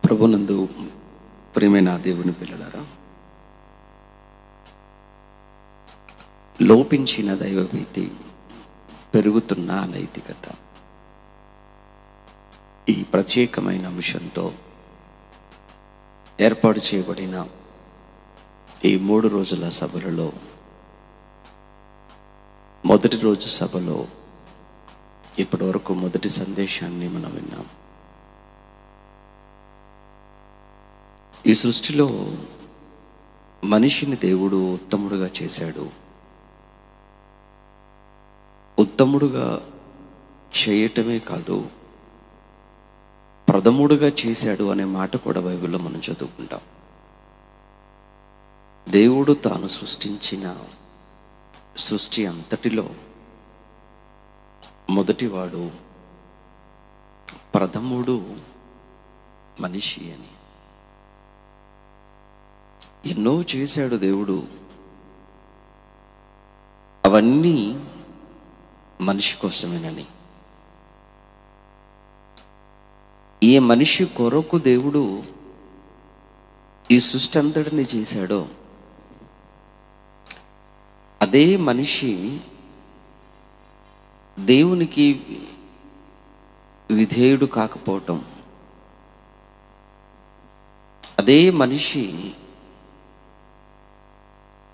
ప్రభునందు ప్రియమైన దేవుని పిల్లలారా, లోపించిన దైవభీతి, పెరుగుతున్న అనైతికత, ఈ ప్రత్యేకమైన అంశంతో ఏర్పాటు చేయబడిన ఈ 3 రోజుల సభలలో మొదటి రోజు సభలో ఇప్పటి వరకు మొదటి సందేశాన్ని మనం విన్నాం. ఈ సృష్టిలో మనిషిని దేవుడు ఉత్తముడుగా చేశాడు. ఉత్తముడుగా చేయటమే కాదు, ప్రథముడుగా చేశాడు అనే మాట కూడా బైబిల్లో మనం చదువుకుంటాం. దేవుడు తాను సృష్టించిన సృష్టి అంతటిలో మొదటివాడు, ప్రథముడు మనిషి అని. ఎన్నో చేశాడు దేవుడు, అవన్నీ మనిషి కోసమేనని. ఏ మనిషి కొరకు దేవుడు ఈ సృష్టి అంతటిని చేశాడో అదే మనిషి దేవునికి విధేయుడు కాకపోవటం, అదే మనిషి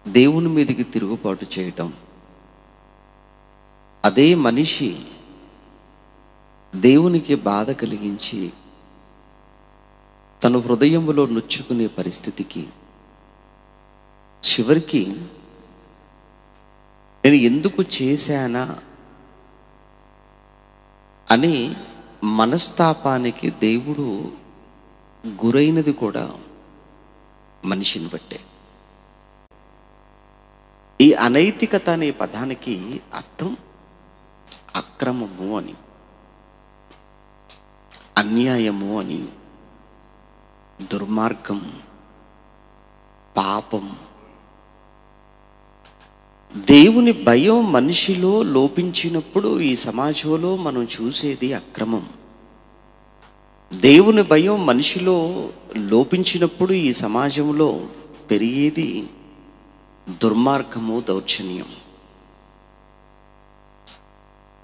దేవుని మీదకి తిరుగుబాటు చేయటం, అదే మనిషి దేవునికి బాధ కలిగించి తన హృదయంలో నొచ్చుకునే పరిస్థితికి, చివరికి నేను ఎందుకు చేశానా అని మనస్తాపానికి దేవుడు గురైనది కూడా మనిషిని బట్టే. ఈ అనైతికత అనే పదానికి అర్థం అక్రమము అని, అన్యాయము అని, దుర్మార్గం, పాపం. దేవుని భయం మనిషిలో లోపించినప్పుడు ఈ సమాజంలో మనం చూసేది అక్రమం. దేవుని భయం మనిషిలో లోపించినప్పుడు ఈ సమాజంలో పెరిగేది దుర్మార్గము, దౌర్జన్యం.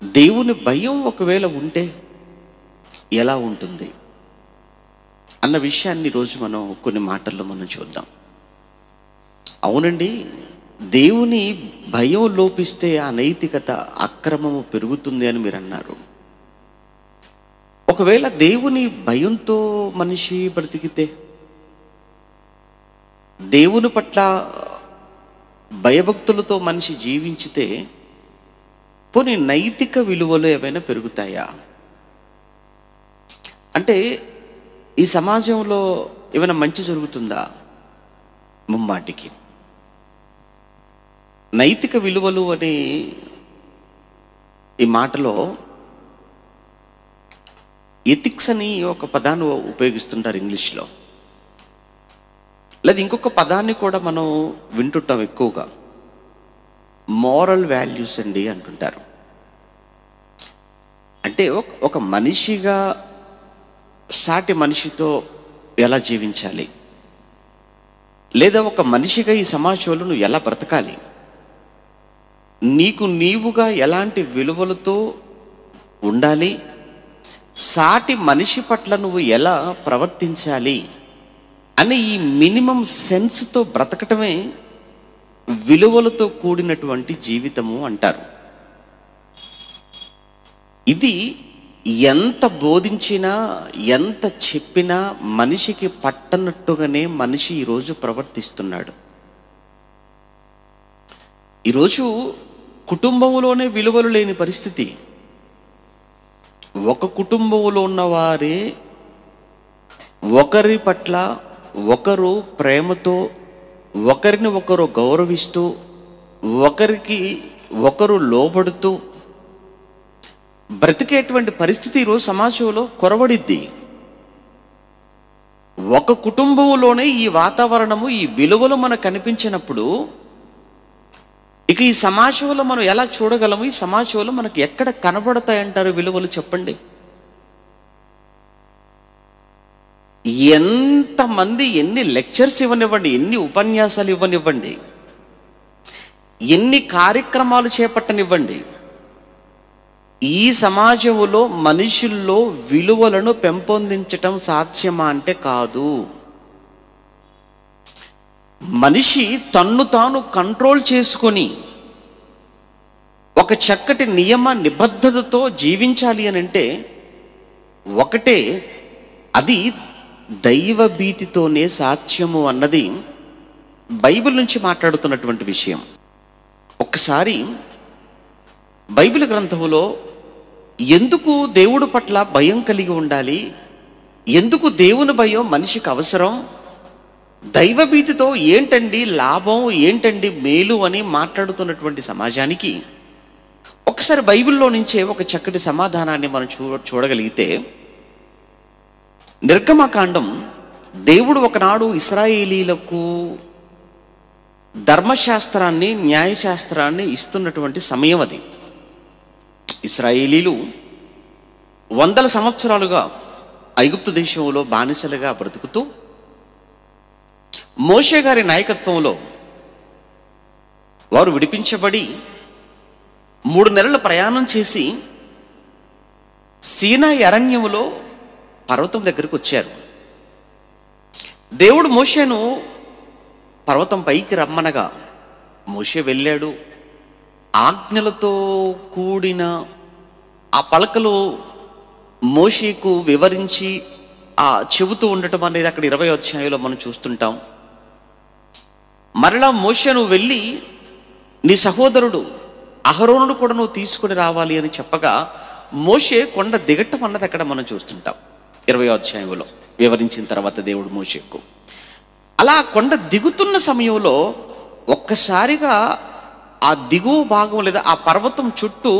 దేవుని భయం ఒకవేళ ఉంటే ఎలా ఉంటుంది అన్న విషయాన్ని ఈరోజు మనం కొన్ని మాటల్లో మనం చూద్దాం. అవునండి, దేవుని భయం లోపిస్తే అనైతికత, అక్రమము పెరుగుతుంది అని మీరు అన్నారు. ఒకవేళ దేవుని భయంతో మనిషి బ్రతికితే, దేవుని పట్ల భయభక్తులతో మనిషి జీవించితే, పోనీ నైతిక విలువలు ఏవైనా పెరుగుతాయా? అంటే ఈ సమాజంలో ఏమైనా మంచి జరుగుతుందా? ముమ్మాటికి. నైతిక విలువలు అనే ఈ మాటలో ఎథిక్స్ అని ఒక పదాన్ని ఉపయోగిస్తుంటారు ఇంగ్లీష్లో. లేదా ఇంకొక పదాన్ని కూడా మనం వింటుంటాం ఎక్కువగా, మోరల్ వాల్యూస్ అండి అంటుంటారు. అంటే ఒక మనిషిగా సాటి మనిషితో ఎలా జీవించాలి, లేదా ఒక మనిషిగా ఈ సమాజంలో నువ్వు ఎలా బ్రతకాలి, నీకు నీవుగా ఎలాంటి విలువలతో ఉండాలి, సాటి మనిషి పట్ల నువ్వు ఎలా ప్రవర్తించాలి అని ఈ మినిమం సెన్స్తో బ్రతకటమే విలువలతో కూడినటువంటి జీవితము అంటారు. ఇది ఎంత బోధించినా, ఎంత చెప్పినా మనిషికి పట్టనట్టుగానే మనిషి ఈరోజు ప్రవర్తిస్తున్నాడు. ఈరోజు కుటుంబంలోనే విలువలు లేని పరిస్థితి. ఒక కుటుంబంలో ఉన్నవారే ఒకరి పట్ల ఒకరు ప్రేమతో, ఒకరిని ఒకరు గౌరవిస్తూ, ఒకరికి ఒకరు లోబడుతూ బ్రతికేటువంటి పరిస్థితి ఈరోజు సమాజంలో కొరవడిద్ది. ఒక కుటుంబంలోనే ఈ వాతావరణము, ఈ విలువలు మనకు కనిపించినప్పుడు ఇక ఈ సమాజంలో మనం ఎలా చూడగలము? ఈ సమాజంలో మనకు ఎక్కడ కనబడతాయంటారు విలువలు? చెప్పండి. ఎంతమంది ఎన్ని లెక్చర్స్ ఇవ్వనివ్వండి, ఎన్ని ఉపన్యాసాలు ఇవ్వనివ్వండి, ఎన్ని కార్యక్రమాలు చేపట్టనివ్వండి, ఈ సమాజంలో మనుషుల్లో విలువలను పెంపొందించటం సాధ్యమా అంటే కాదు. మనిషి తన్ను తాను కంట్రోల్ చేసుకొని ఒక చక్కటి నియమ నిబద్ధతతో జీవించాలి అని అంటే ఒకటే, అది దైవ భీతితోనే సాధ్యము అన్నది బైబిల్ నుంచి మాట్లాడుతున్నటువంటి విషయం. ఒక్కసారి బైబిల్ గ్రంథంలో ఎందుకు దేవుడి పట్ల భయం కలిగి ఉండాలి, ఎందుకు దేవుని భయం మనిషికి అవసరం, దైవభీతితో ఏంటండి లాభం, ఏంటండి మేలు అని మాట్లాడుతున్నటువంటి సమాజానికి ఒకసారి బైబిల్లో నుంచే ఒక చక్కటి సమాధానాన్ని మనం చూడగలిగితే, నిర్గమకాండం దేవుడు ఒకనాడు ఇశ్రాయేలీలకు ధర్మశాస్త్రాన్ని, న్యాయశాస్త్రాన్ని ఇస్తున్నటువంటి సమయం అది. ఇశ్రాయేలీలు 100 సంవత్సరాలుగా ఐగుప్తు దేశంలో బానిసలుగా బ్రతుకుతూ మోషే గారి నాయకత్వంలో వారు విడిపించబడి 3 నెలల ప్రయాణం చేసి సీనాయి అరణ్యములో పర్వతం దగ్గరికి వచ్చారు. దేవుడు మోషేను పర్వతం పైకి రమ్మనగా మోషే వెళ్ళాడు. ఆజ్ఞలతో కూడిన ఆ పలకలు మోషేకు వివరించి చెబుతూ ఉండటం అనేది అక్కడ 20వ అధ్యాయంలో మనం చూస్తుంటాం. మరలా మోషేను వెళ్ళి నీ సహోదరుడు అహరోనుడు కూడా నువ్వు తీసుకుని రావాలి అని చెప్పగా మోషే కొండ దిగటం అన్నది అక్కడ మనం చూస్తుంటాం. 20వ అధ్యాయంలో వివరించిన తర్వాత దేవుడు మోషేకు అలా కొండ దిగుతున్న సమయంలో ఒక్కసారిగా ఆ దిగువ భాగం లేదా ఆ పర్వతం చుట్టూ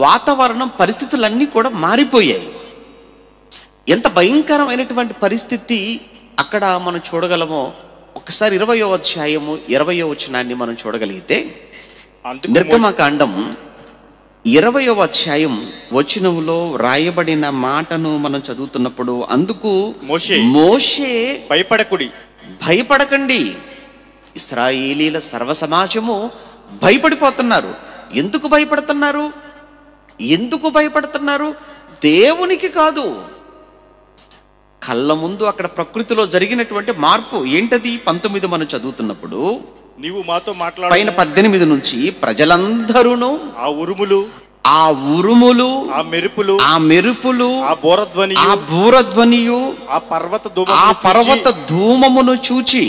వాతావరణం, పరిస్థితులన్నీ కూడా మారిపోయాయి. ఎంత భయంకరమైనటువంటి పరిస్థితి అక్కడ మనం చూడగలమో ఒకసారి 20వ అధ్యాయము 20వ వచనాన్ని మనం చూడగలిగితే, నిర్గమకాండం 20వ అధ్యాయం వచనంలో రాయబడిన మాటను మనం చదువుతున్నప్పుడు, అందుకు మోషే భయపడకండి, ఇశ్రాయేలీల సర్వ సమాజము భయపడిపోతున్నారు. ఎందుకు భయపడుతున్నారు? దేవునికి కాదు, కళ్ళ ముందు అక్కడ ప్రకృతిలో జరిగినటువంటి మార్పు ఏంటది? 19 మనం చదువుతున్నప్పుడు, నీవు మాతో మాట్లాడు, పైన 18 నుంచి ప్రజలందరూ ఆ ఉరుములు, ఆ మెరుపులు, ఆ బూరధ్వనియు, ఆ పర్వత ధూమమును చూచి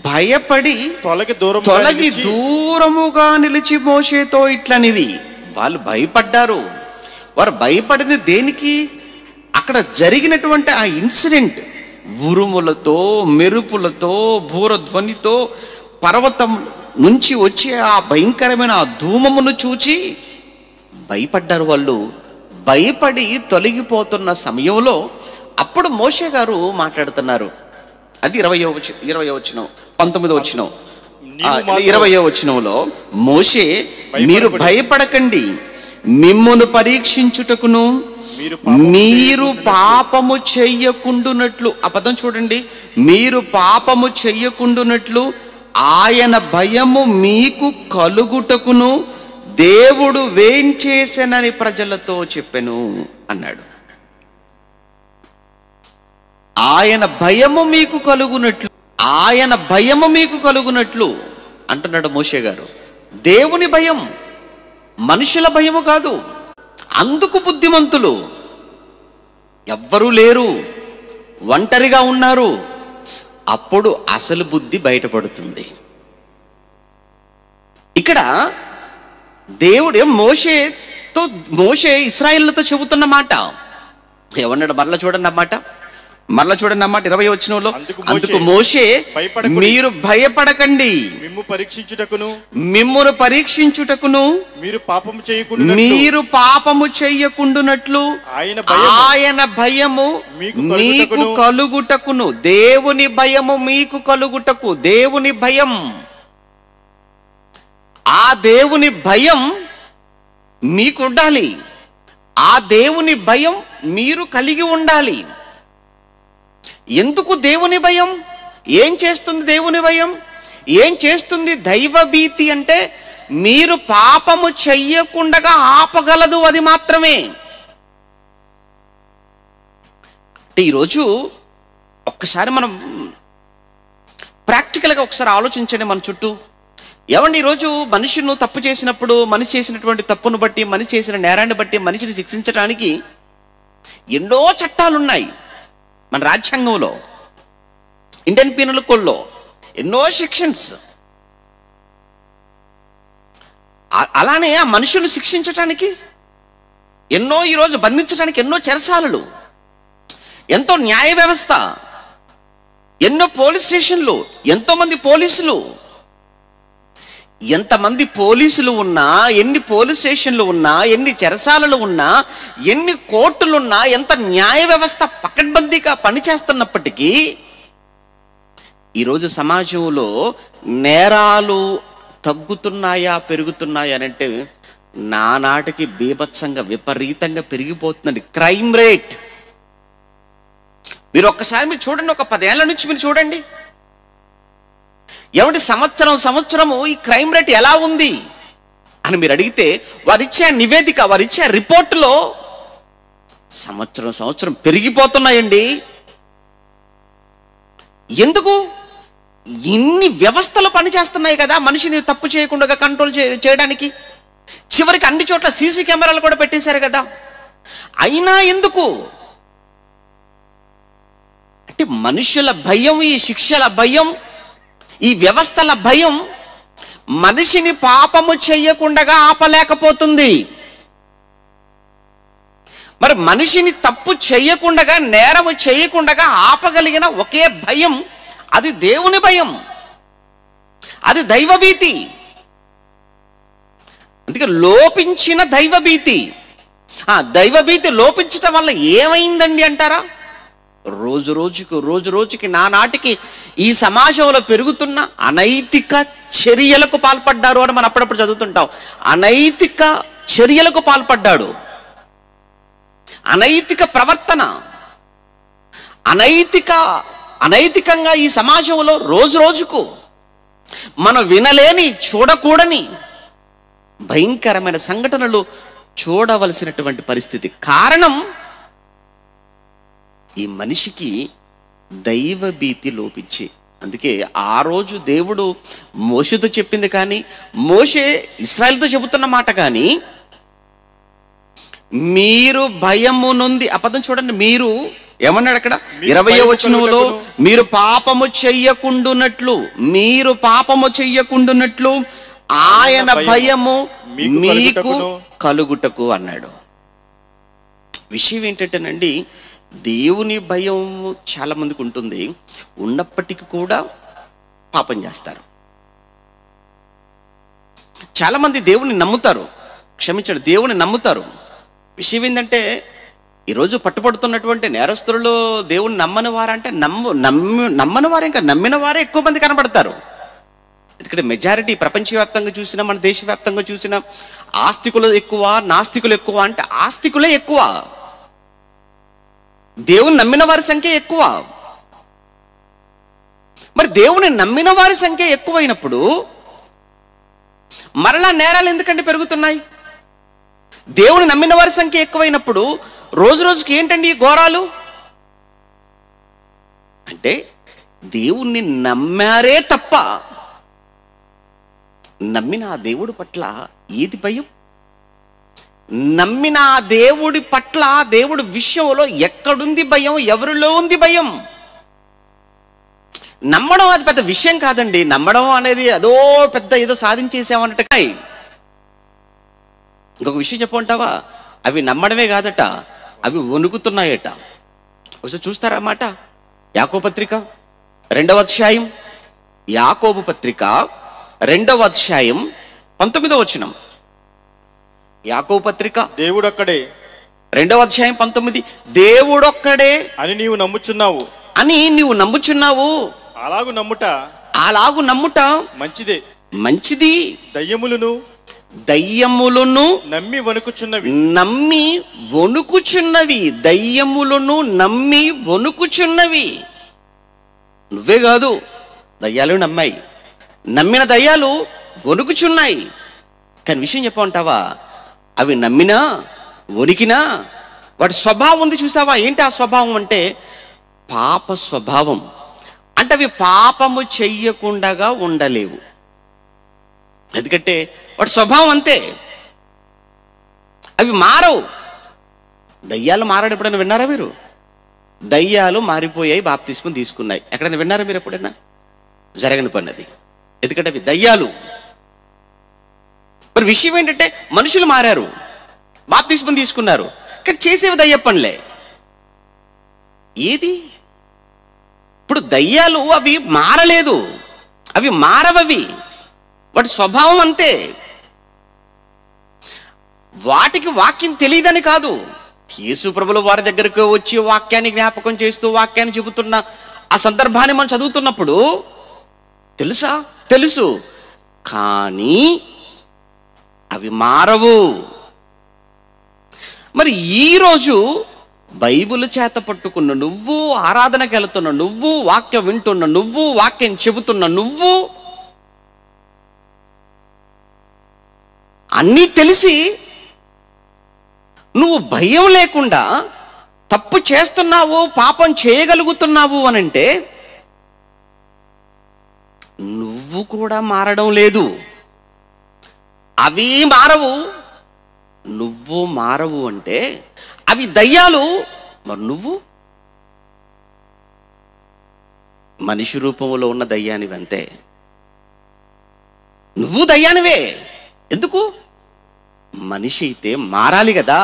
భయపడి తొలగి దూరముగా నిలిచి మోషేతో ఇట్లనిది. వాళ్ళు భయపడ్డారు. వారు భయపడింది దేనికి? అక్కడ జరిగినటువంటి ఆ ఇన్సిడెంట్, ఉరుములతో, మెరుపులతో, బూరధ్వనితో, పర్వతం నుంచి వచ్చే ఆ భయంకరమైన ఆ ధూమమును చూచి భయపడ్డారు. వాళ్ళు భయపడి తొలగిపోతున్న సమయంలో అప్పుడు మోషే గారు మాట్లాడుతున్నారు. అది 20వ వచనం, 19వ వచనం, 20వ వచనంలో మోషే, మీరు భయపడకండి, మిమ్మును పరీక్షించుటకును మీరు పాపము చెయ్యకుండునట్లు, ఆ పదం చూడండి, మీరు పాపము చెయ్యకుండునట్లు ఆయన భయము మీకు కలుగుటకును దేవుడు వేంచేసెనని ప్రజలతో చెప్పెను అన్నాడు. ఆయన భయము మీకు కలుగునట్లు అంటున్నాడు మోషే గారు. దేవుని భయం, మనుషుల భయము కాదు. అందుకు బుద్ధిమంతులు ఎవ్వరూ లేరు, ఒంటరిగా ఉన్నారు. అప్పుడు అసలు బుద్ధి బయటపడుతుంది. ఇక్కడ దేవుడే మోషే ఇశ్రాయేలుతో చెబుతున్న మాట ఏమన్నాడు? మరలా చూడండి అన్నమాట 20వ వచనంలో, అందుకు మోషే, మీరు భయపడకండి, మిమ్మును పరీక్షించుటకును మీరు పాపము చెయ్యకుండునట్లు ఆయన భయము మీకు కలుగుటకును. దేవుని భయము మీకు కలుగుటకు, దేవుని భయం, ఆ దేవుని భయం మీకు ఉండాలి. ఆ దేవుని భయం మీరు కలిగి ఉండాలి. ఎందుకు దేవుని భయం? ఏం చేస్తుంది దేవుని భయం? ఏం చేస్తుంది దైవ భీతి అంటే? మీరు పాపము చెయ్యకుండా ఆపగలదు, అది మాత్రమే. అంటే ఈరోజు ఒక్కసారి మనం ప్రాక్టికల్గా ఒకసారి ఆలోచించండి మన చుట్టూ. ఏమండి, ఈరోజు మనిషిను తప్పు చేసినప్పుడు, మనిషి చేసినటువంటి తప్పును బట్టి, మనిషి చేసిన నేరాన్ని బట్టి మనిషిని శిక్షించడానికి ఎన్నో చట్టాలు ఉన్నాయి మన రాజ్యాంగంలో, ఇండియన్ పీనల్ కోడ్లో ఎన్నో సెక్షన్స్. అలానే ఆ మనుషులను శిక్షించటానికి ఎన్నో, ఈరోజు బంధించడానికి ఎన్నో చెరసాలలు, ఎంతో న్యాయ వ్యవస్థ, ఎన్నో పోలీస్ స్టేషన్లు, ఎంతోమంది పోలీసులు. ఎంతమంది పోలీసులు ఉన్నా, ఎన్ని పోలీస్ స్టేషన్లు ఉన్నా, ఎన్ని చెరసాలలు ఉన్నా, ఎన్ని కోర్టులున్నా, ఎంత న్యాయ వ్యవస్థ పకడ్బందీగా పనిచేస్తున్నప్పటికీ ఈరోజు సమాజంలో నేరాలు తగ్గుతున్నాయా పెరుగుతున్నాయా అని అంటే నానాటికి బీభత్సంగా విపరీతంగా పెరిగిపోతుందండి క్రైమ్ రేట్. మీరు ఒక్కసారి చూడండి, ఒక 10 ఏళ్ల నుంచి మీరు చూడండి, ఏమంటే సంవత్సరము ఈ క్రైమ్ రేట్ ఎలా ఉంది అని మీరు అడిగితే వారిచ్చే నివేదిక, వారిచ్చే రిపోర్టులో సంవత్సరం పెరిగిపోతున్నాయండి. ఎందుకు? ఇన్ని వ్యవస్థలు పనిచేస్తున్నాయి కదా మనిషిని తప్పు చేయకుండా కంట్రోల్ చేయడానికి. చివరికి అన్ని చోట్ల సీసీ కెమెరాలు కూడా పెట్టేశారు కదా. అయినా ఎందుకు అంటే మనుషుల భయం, ఈ శిక్షల భయం, ఈ వ్యవస్థల భయం మనిషిని పాపము చెయ్యకుండా ఆపలేకపోతుంది. మరి మనిషిని తప్పు చెయ్యకుండా, నేరము చెయ్యకుండా ఆపగలిగిన ఒకే భయం, అది దేవుని భయం, అది దైవభీతి. అందుకే లోపించిన దైవభీతి. దైవభీతి లోపించటం వల్ల ఏమైందండి అంటారా? రోజు రోజుకి నానాటికి ఈ సమాజంలో పెరుగుతున్న అనైతిక చర్యలకు పాల్పడ్డారు అని మనం అప్పుడప్పుడు చదువుతుంటాం. అనైతిక చర్యలకు పాల్పడ్డాడు, అనైతిక ప్రవర్తన, అనైతికంగా ఈ సమాజంలో రోజుకు మనం వినలేని, చూడకూడని భయంకరమైన సంఘటనలు చూడవలసినటువంటి పరిస్థితి. కారణం ఈ మనిషికి దైవభీతి లోపించి. అందుకే ఆ రోజు దేవుడు మోషేతో చెప్పింది కానీ, మోషే ఇశ్రాయేలుతో చెబుతున్న మాట కానీ, మీరు భయము నొంది, ఆ పదం చూడండి, మీరు ఏమన్నాడు అక్కడ 20వ వచనంలో, మీరు పాపము చెయ్యకుండునట్లు ఆయన భయము మీకు కలుగుటకు అన్నాడు. విషయం ఏంటంటేనండి, దేవుని భయం చాలా మందికి ఉంటుంది, ఉన్నప్పటికీ కూడా పాపం చేస్తారు. చాలా మంది దేవుని నమ్ముతారు, క్షమించండి, దేవుని నమ్ముతారు. విషయం ఏంటంటే ఈరోజు పట్టుబడుతున్నటువంటి నేరస్తులలో దేవుని నమ్మని వారంటే నమ్మని వారే, ఇంకా నమ్మిన వారే ఎక్కువ మంది కనబడతారు. ఎందుకంటే మెజారిటీ ప్రపంచవ్యాప్తంగా చూసినా, మన దేశవ్యాప్తంగా చూసినా, ఆస్తికులు ఎక్కువ, నాస్తికులు ఎక్కువ అంటే ఆస్తికులే ఎక్కువ, దేవుని నమ్మిన వారి సంఖ్య ఎక్కువ. మరి దేవుని నమ్మిన వారి సంఖ్య ఎక్కువైనప్పుడు మరలా నేరాలు ఎందుకంటే పెరుగుతున్నాయి? దేవుని నమ్మిన వారి సంఖ్య ఎక్కువైనప్పుడు రోజుకి ఏంటండి ఈ ఘోరాలు అంటే? దేవుణ్ణి నమ్మారే తప్ప నమ్మిన ఆ దేవుడి పట్ల ఏది భయం? నమ్మిన ఆ దేవుడి పట్ల, దేవుడి విషయంలో ఎక్కడుంది భయం? ఎవరిలో ఉంది భయం? నమ్మడం అది పెద్ద విషయం కాదండి. నమ్మడం అనేది అదో పెద్ద ఏదో సాధించేసామన్నట్టు. ఇంకొక విషయం చెప్పమంటావా? అవి నమ్మడమే కాదట, అవి వణుకుతున్నాయట. ఒకసారి చూస్తారా మాట? యాకోబు పత్రిక 2వ అధ్యాయం, యాకోబు పత్రిక 2వ అధ్యాయం 19వ వచనం. యాకోబు పత్రిక దేవుడొక్కడే 2వ అధ్యాయం 19, దేవుడొక్కడే అని నీవు నమ్ముచున్నావు, అలాగు నమ్ముట మంచిది. దయ్యములను నమ్మి వణుకుచున్నవి. దయ్యములను నమ్మి వణుకుచున్నవి. నువ్వే కాదు, దయ్యాలు నమ్మాయి. నమ్మిన దయ్యాలు వణుకుచున్నాయి. కానీ విషయం చెప్పమంటావా, అవి నమ్మినా వణికినా వాటి స్వభావం ఉంది చూసావా? ఏంటి ఆ స్వభావం అంటే పాప స్వభావం. అంటే అవి పాపము చెయ్యకుండా ఉండలేవు. ఎందుకంటే వాటి స్వభావం అంతే, అవి మారవు. దయ్యాలు మారడం ఎప్పుడైనా విన్నారా మీరు? దయ్యాలు మారిపోయాయి, బాప్తిస్మం తీసుకున్నాయి. ఎక్కడైనా విన్నారా మీరు ఎప్పుడైనా? జరగని పని అది. ఎందుకంటే అవి దయ్యాలు. మరి విషయం ఏంటంటే మనుషులు మారారు, బాప్తిస్మం తీసుకున్నారు, కానీ చేసేవి దయ్య పనులే. ఏది ఇప్పుడు దయ్యాలు అవి మారలేదు, అవి మారవవి, వాటి స్వభావం అంతే. వాటికి వాక్యం తెలియదని కాదు. యేసు ప్రభుల వారి దగ్గరకు వచ్చి వాక్యాన్ని జ్ఞాపకం చేస్తూ వాక్యాన్ని చెబుతున్న ఆ సందర్భాన్ని మనం చదువుతున్నప్పుడు తెలుసా? తెలుసు, కానీ అవి మారవు. మరి ఈరోజు బైబిల్ చేత పట్టుకున్న నువ్వు, ఆరాధనకి వెళుతున్న నువ్వు, వాక్యం వింటున్న నువ్వు, వాక్యం చెబుతున్న నువ్వు, అన్నీ తెలిసి నువ్వు భయం లేకుండా తప్పు చేస్తున్నావు, పాపం చేయగలుగుతున్నావు అనంటే నువ్వు కూడా మారడం లేదు. అవి మారవు, నువ్వు మారవు. అంటే అవి దయ్యాలు, మరి నువ్వు మనిషి రూపంలో ఉన్న దయ్యానివి అంతే. నువ్వు దయ్యానివే. ఎందుకు? మనిషి అయితే మారాలి కదా,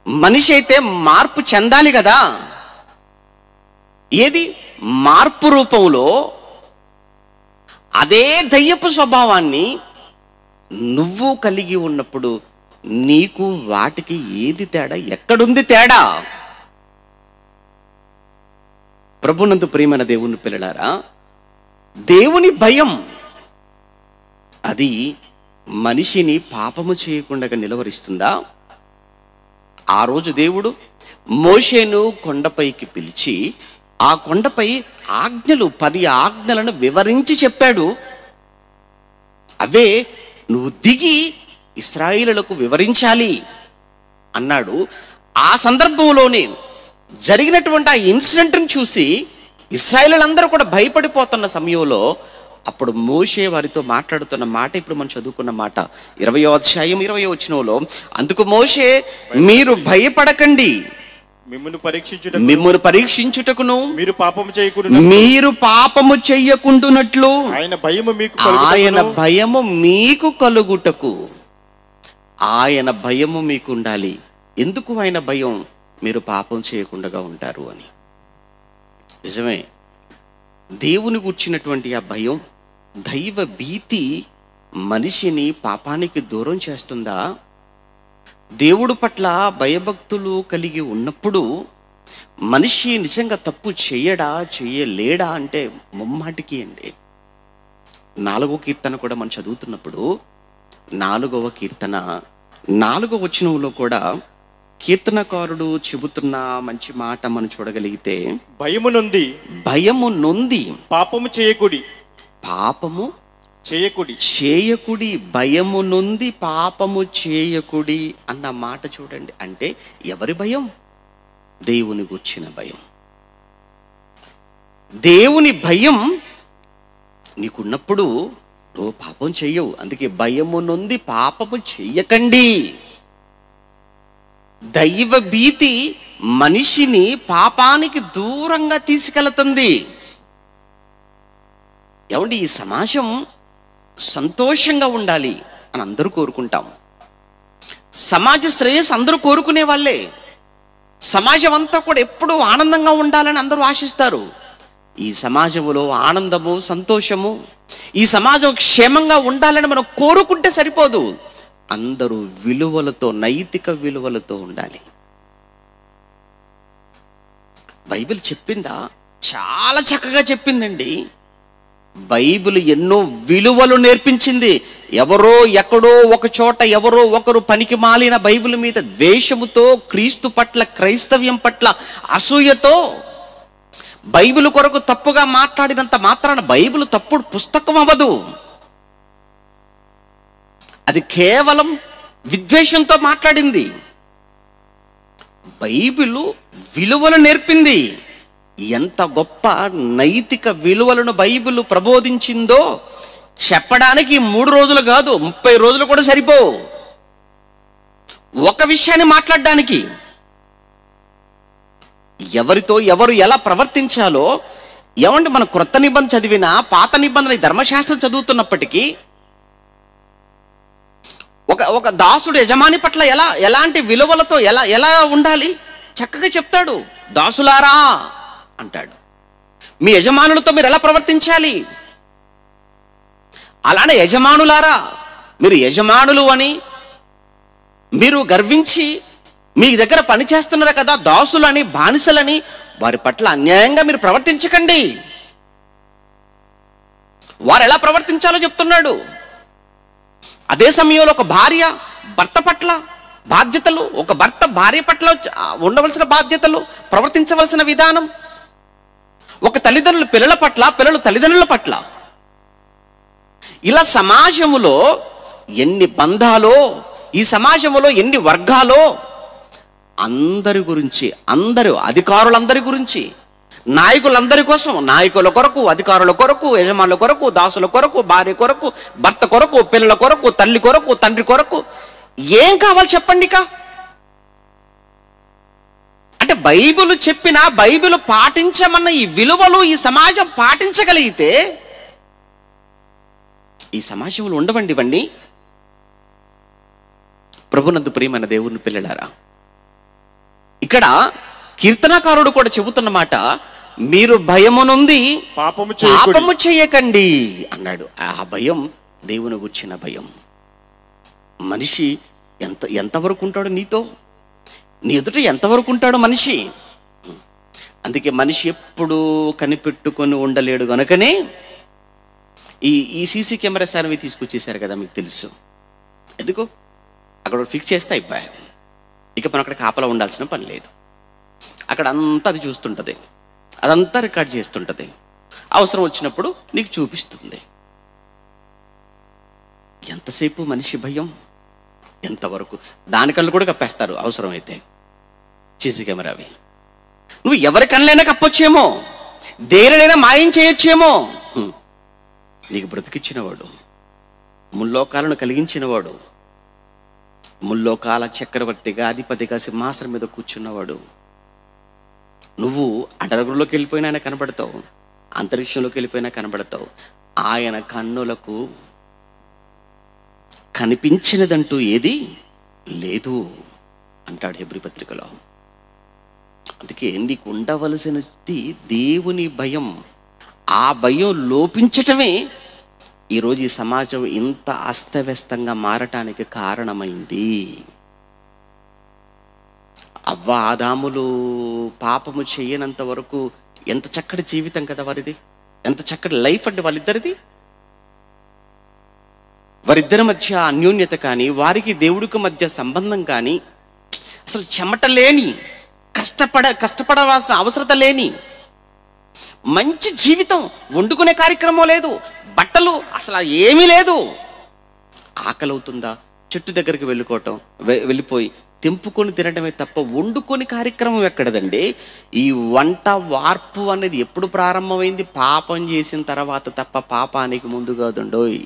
మనిషి అయితే మార్పు చెందాలి కదా. ఏది మార్పు రూపంలో అదే దయ్యపు స్వభావాన్ని నువ్వు కలిగి ఉన్నప్పుడు నీకు వాటికి ఏది తేడా? ఎక్కడుంది తేడా? ప్రభునందు ప్రియమైన దేవుని పిల్లలారా, దేవుని భయం అది మనిషిని పాపము చేయకుండా నిలవరిస్తుందా? ఆ రోజు దేవుడు మోషేను కొండపైకి పిలిచి ఆ కొండపై ఆజ్ఞలు 10 ఆజ్ఞలను వివరించి చెప్పాడు. అవే నువ్వు దిగి ఇశ్రాయేలులకు వివరించాలి అన్నాడు. ఆ సందర్భంలోనే జరిగినటువంటి ఆ ఇన్సిడెంట్ని చూసి ఇశ్రాయేలులందరూ కూడా భయపడిపోతున్న సమయంలో అప్పుడు మోషే వారితో మాట్లాడుతున్న మాట ఇప్పుడు మనం చదువుకున్న మాట 20వ అధ్యాయం 20వ వచనంలో, అందుకు మోషే, మీరు భయపడకండి, మిమ్మును పరీక్షించుటకును మీరు పాపము చెయ్యకుండునట్లు ఆయన భయము మీకు కలుగుటకు. ఆయన భయము మీకు ఉండాలి. ఎందుకు ఆయన భయం? మీరు పాపం చేయకుండా ఉంటారు అని. నిజమే, దేవుని గుర్చినటువంటి ఆ భయం, దైవ భీతి మనిషిని పాపానికి దూరం చేస్తుందా? దేవుడు పట్ల భయభక్తులు కలిగి ఉన్నప్పుడు మనిషి నిజంగా తప్పు చేయలేడా అంటే ముమ్మాటికి అండి. 4వ కీర్తన కూడా మనం చదువుతున్నప్పుడు 4వ కీర్తన 4వ వచనంలో కూడా కీర్తనకారుడు చెబుతున్న మంచి మాట మనం చూడగలిగితే, భయము నొంది పాపము చేయకుడి, భయము నొంది పాపము చేయకుడి అన్న మాట చూడండి. అంటే ఎవరి భయం? దేవుని గుర్చిన భయం. దేవుని భయం నీకున్నప్పుడు నువ్వు పాపం చెయ్యవు. అందుకే భయము నొంది పాపము చెయ్యకండి. దైవ భీతి మనిషిని పాపానికి దూరంగా తీసుకెళ్తుంది. ఏమండి, ఈ సమాజం సంతోషంగా ఉండాలి అని అందరూ కోరుకుంటాం. సమాజ శ్రేయస్సు అందరూ కోరుకునే వాళ్ళే. సమాజం అంతా కూడా ఎప్పుడూ ఆనందంగా ఉండాలని అందరూ ఆశిస్తారు. ఈ సమాజంలో ఆనందము, సంతోషము, ఈ సమాజం క్షేమంగా ఉండాలని మనం కోరుకుంటే సరిపోదు. అందరూ విలువలతో, నైతిక విలువలతో ఉండాలి. బైబిల్ చెప్పిందా? చాలా చక్కగా చెప్పిందండి. బైబిల్ ఎన్నో విలువలు నేర్పించింది. ఎవరో ఎక్కడో ఒక చోట ఎవరో ఒకరు పనికి మాలిన బైబిల్ మీద ద్వేషముతో, క్రీస్తు పట్ల, క్రైస్తవ్యం పట్ల అసూయతో బైబిల్ కొరకు తప్పుగా మాట్లాడినంత మాత్రాన బైబిల్ తప్పుడు పుస్తకం అవ్వదు. అది కేవలం విద్వేషంతో మాట్లాడింది. బైబిల్ విలువలు నేర్పింది. ఎంత గొప్ప నైతిక విలువలను బైబిల్ ప్రబోధించిందో చెప్పడానికి 3 రోజులు కాదు, 30 రోజులు కూడా సరిపోవు ఒక విషయాన్ని మాట్లాడడానికి. ఎవరితో ఎవరు ఎలా ప్రవర్తించాలో ఏమంటే మన క్రొత్త నిబంధన చదివినా పాత నిబంధన ధర్మశాస్త్రం చదువుతున్నప్పటికీ ఒక దాసుడు యజమాని పట్ల ఎలాంటి విలువలతో ఎలా ఉండాలి చక్కగా చెప్తాడు. దాసులారా అంటాడు, మీ యజమానులతో మీరు ఎలా ప్రవర్తించాలి. అలానే యజమానులారా, మీరు యజమానులు అని మీరు గర్వించి మీ దగ్గర పని చేస్తున్నారు కదా, దాసులని బానిసలని వారి పట్ల అన్యాయంగా మీరు ప్రవర్తించకండి. వారు ఎలా ప్రవర్తించాలో చెప్తున్నాడు. అదే సమయంలో ఒక భార్య భర్త పట్ల బాధ్యతలు, ఒక భర్త భార్య పట్ల ఉండవలసిన బాధ్యతలు, ప్రవర్తించవలసిన విధానం, ఒక తల్లిదండ్రులు పిల్లల పట్ల, పిల్లలు తల్లిదండ్రుల పట్ల, ఇలా సమాజములో ఎన్ని బంధాలో, ఈ సమాజంలో ఎన్ని వర్గాలో, అందరి గురించి, అందరూ అధికారులందరి గురించి, నాయకులందరి కోసం, నాయకుల కొరకు, అధికారుల కొరకు, యజమానుల కొరకు, దాసుల కొరకు, భార్య కొరకు, భర్త కొరకు, పిల్లల కొరకు, తల్లి కొరకు, తండ్రి కొరకు ఏం కావాలి చెప్పండి. అంటే బైబిల్ చెప్పిన, బైబిల్ పాటించమన్న ఈ విలువలు ఈ సమాజం పాటించగలిగితే ఈ సమాజంలో ఉండవండి ఇవన్నీ. ప్రభునందు ప్రియమైన దేవుని పిల్లలారా, ఇక్కడ కీర్తనకారుడు కూడా చెబుతున్న మాట, మీరు భయమునుంది పాపము చేయకండి అన్నాడు. ఆ భయం దేవుని గుర్చిన భయం. మనిషి ఎంతవరకు ఉంటాడు నీతో, నీ ఎదుట ఎంతవరకు ఉంటాడు మనిషి. అందుకే మనిషి ఎప్పుడూ కనిపెట్టుకొని ఉండలేడు గనుకనే ఈ సీసీ కెమెరాస్ అనేవి తీసుకొచ్చేసారు కదా, మీకు తెలుసు. ఎందుకు అక్కడ ఫిక్స్ చేస్తే అయిపోయాయి, ఇక మనం అక్కడ కాపలా ఉండాల్సిన పని లేదు. అక్కడ అంతా అది చూస్తుంటుంది, అదంతా రికార్డ్ చేస్తుంటుంది, అవసరం వచ్చినప్పుడు నీకు చూపిస్తుంది. ఎంతసేపు మనిషి భయం, ఎంతవరకు. దానికన్నా కూడా కప్పేస్తారు అవసరమైతే సీసీ కెమెరావి. నువ్వు ఎవరి కళ్ళైనా కప్పొచ్చేమో, దేనినైనా మాయం చేయొచ్చేమో. నీకు బ్రతికిచ్చినవాడు, ముల్లోకాలను కలిగించినవాడు, ముల్లోకాల చక్రవర్తిగా అధిపతిగా సింహాసనం మీద కూర్చున్నవాడు. నువ్వు అడరుగులోకి వెళ్ళిపోయినా ఆయన కనబడతావు, అంతరిక్షంలోకి వెళ్ళిపోయినా కనబడతావు. ఆయన కన్నులకు కనిపించినదంటూ ఏది లేదు అంటాడు హెబ్రీ పత్రికలో. అందుకే నీకు ఉండవలసినది దేవుని భయం. ఆ భయం లోపించటమే ఈరోజు ఈ సమాజం ఇంత అస్తవ్యస్తంగా మారటానికి కారణమైంది. అవ్వ ఆదాములు పాపము చేయనంత వరకు ఎంత చక్కటి జీవితం కదా వారిది, ఎంత చక్కటి లైఫ్ అంటే వాళ్ళిద్దరిది. వారిద్దరి మధ్య అన్యోన్యత కానీ, వారికి దేవుడికి మధ్య సంబంధం కానీ, అసలు చెమట లేని, కష్టపడవలసిన అవసరత లేని మంచి జీవితం. వండుకునే కార్యక్రమం లేదు, బట్టలు అసలు ఏమీ లేదు. ఆకలి అవుతుందా, చెట్టు దగ్గరికి వెళ్ళిపోయి తెంపుకొని తినడమే తప్ప వండుకొని కార్యక్రమం ఎక్కడదండి. ఈ వంట వార్పు అనేది ఎప్పుడు ప్రారంభమైంది? పాపం చేసిన తర్వాత తప్ప, పాపానికి ముందు కాదుండోయ్.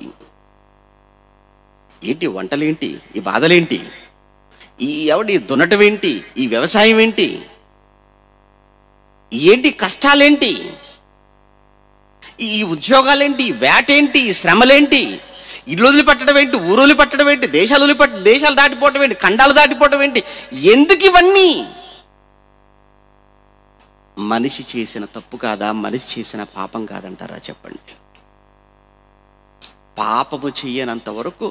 ఏంటి వంటలేంటి, ఈ బాధలేంటి, ఈ దున్నటం ఏంటి, ఈ వ్యవసాయం ఏంటి, ఏంటి కష్టాలేంటి, ఈ ఉద్యోగాలేంటి, వేటేంటి, ఈ శ్రమలేంటి, ఇల్లు వదిలిపెట్టడం ఏంటి, ఊరు వదిలిపెట్టడం ఏంటి, దేశాలు దాటిపోవటం ఏంటి, ఖండాలు దాటిపోవటం ఏంటి, ఎందుకు ఇవన్నీ? మనిషి చేసిన తప్పు కాదా, మనిషి చేసిన పాపం కాదంటారా చెప్పండి. పాపము చెయ్యనంత వరకు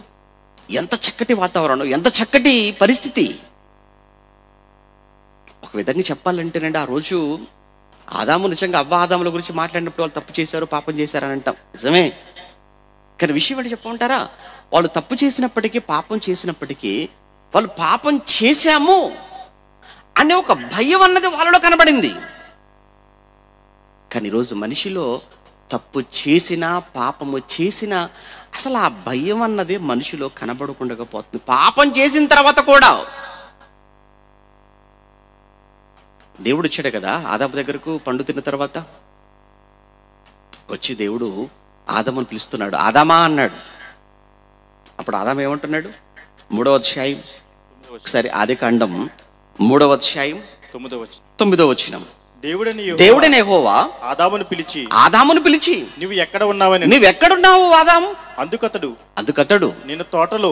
ఎంత చక్కటి వాతావరణం, ఎంత చక్కటి పరిస్థితి. ఒక విధంగా చెప్పాలంటేనండి, ఆ రోజు ఆదాము నిజంగా అవ్వ ఆదాముల గురించి మాట్లాడినప్పుడు వాళ్ళు తప్పు చేశారు, పాపం చేశారని అంటాం, నిజమే. కానీ విషయం ఏంటి చెప్పమంటారా, వాళ్ళు తప్పు చేసినప్పటికీ, పాపం చేసినప్పటికీ, వాళ్ళు పాపం చేశాము అనే ఒక భయం అన్నది వాళ్ళలో కనబడింది. కానీ ఈరోజు మనిషిలో తప్పు చేసినా పాపము చేసినా అసలు ఆ భయం అన్నది మనిషిలో కనబడకుండా పోతుంది. పాపం చేసిన తర్వాత కూడా దేవుడు వచ్చాడు కదా ఆదాము దగ్గరకు పండు తిన్న తర్వాత. వచ్చి దేవుడు ఆదామును పిలుస్తున్నాడు, ఆదామా అన్నాడు. అప్పుడు ఆదాము ఏమంటున్నాడు? 3వ అధ్యాయం, ఒకసారి ఆదికాండం 3వ అధ్యాయం 9వ వచనం. దేవుడైన యెహోవా ఆదామును పిలిచి నువ్వు ఎక్కడ ఉన్నావని, నువ్వెక్కడున్నావు ఆదాము? అందుకతడు నేను తోటలో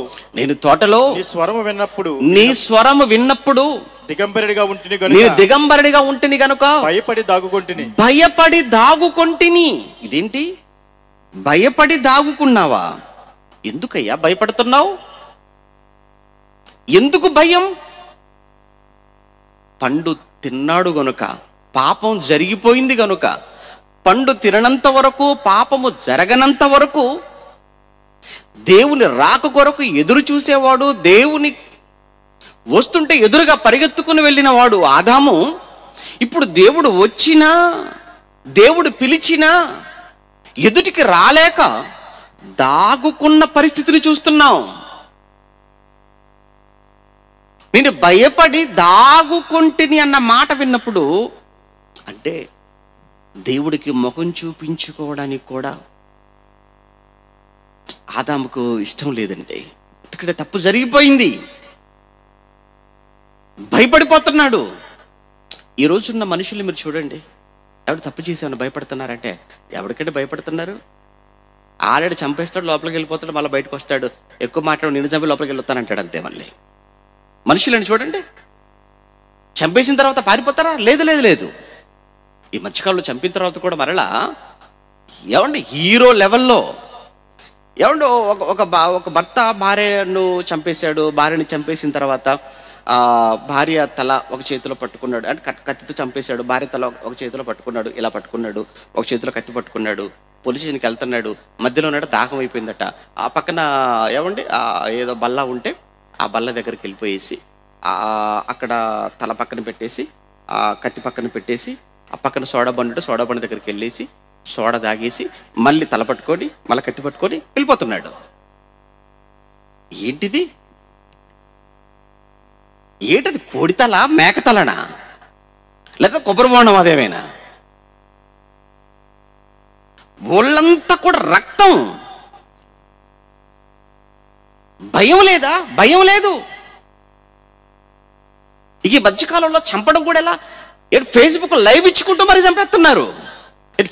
నీ స్వరము విన్నప్పుడు దిగంబరుడిగా ఉంటిని గనుక భయపడి దాగుకొంటిని. ఇదేంటి భయపడి దాగుకున్నావా? ఎందుకయ్యా భయపడుతున్నావు? ఎందుకు భయం? పండు తిన్నాడు గనుక, పాపం జరిగిపోయింది గనుక. పండు తిననంత వరకు, పాపము జరగనంత వరకు దేవుని రాక కొరకు ఎదురు చూసేవాడు, దేవుని వస్తుంటే ఎదురుగా పరిగెత్తుకుని వెళ్ళిన వాడు ఆదాము. ఇప్పుడు దేవుడు వచ్చినా, దేవుడు పిలిచినా ఎదుటికి రాలేక దాగుకున్న పరిస్థితిని చూస్తున్నాం. నేను భయపడి దాగుకొంటిని అన్న మాట విన్నప్పుడు అంటే దేవుడికి ముఖం చూపించుకోవడానికి కూడా ఆదాముకు ఇష్టం లేదండి. ఇక్కడ తప్పు జరిగిపోయింది, భయపడిపోతున్నాడు. ఈ రోజున్న మనుషుల్ని మీరు చూడండి, ఎవడు తప్పు చేసామని భయపడుతున్నారంటే ఎవరికంటే భయపడుతున్నారు? ఆల్రెడీ చంపేస్తాడు, లోపలికి వెళ్ళిపోతాడు, మళ్ళీ బయటకు వస్తాడు, ఎక్కువ మాట్లాడు, నిన్ను చంపి లోపలికి వెళ్ళొస్తానంటాడు, అంతే. మళ్ళీ మనుషులని చూడండి, చంపేసిన తర్వాత పారిపోతారా? లేదు లేదు లేదు. ఈ మధ్యకాలంలో చంపిన తర్వాత కూడా మరలా ఏమండి హీరో లెవెల్లో ఏమండి ఒక భర్త భార్యను చంపేశాడు. భార్యని చంపేసిన తర్వాత భార్య తల ఒక చేతిలో పట్టుకున్నాడు, అంటే కత్తితో చంపేశాడు. భార్య తల ఒక చేతిలో పట్టుకున్నాడు, ఇలా పట్టుకున్నాడు, ఒక చేతిలో కత్తి పట్టుకున్నాడు. పోలీస్ స్టేషన్కి వెళ్తున్నాడు, మధ్యలో ఉన్నాడు, దాహం అయిపోయిందట. ఆ పక్కన ఏమండి ఏదో బల్ల ఉంటే ఆ బల్ల దగ్గరికి వెళ్ళిపోయేసి అక్కడ తల పక్కన పెట్టేసి, ఆ కత్తి పక్కన పెట్టేసి, ఆ పక్కన సోడా బండు, సోడా బండి దగ్గరికి వెళ్ళేసి సోడా తాగేసి మళ్ళీ తల పట్టుకొని మళ్ళీ కత్తి పట్టుకొని వెళ్ళిపోతున్నాడు. ఏంటిది? ఏంటది? కోడితల, మేకతలనా, లేదా కొబ్బరి బోండం అదేమైనా? ఒళ్ళంతా కూడా రక్తం. భయం లేదా? భయం లేదు. ఇక ఈ మధ్యకాలంలో చంపడం కూడా ఎలా? ఫేస్బుక్ లైవ్ ఇచ్చుకుంటూ మరి చంపేస్తున్నారు.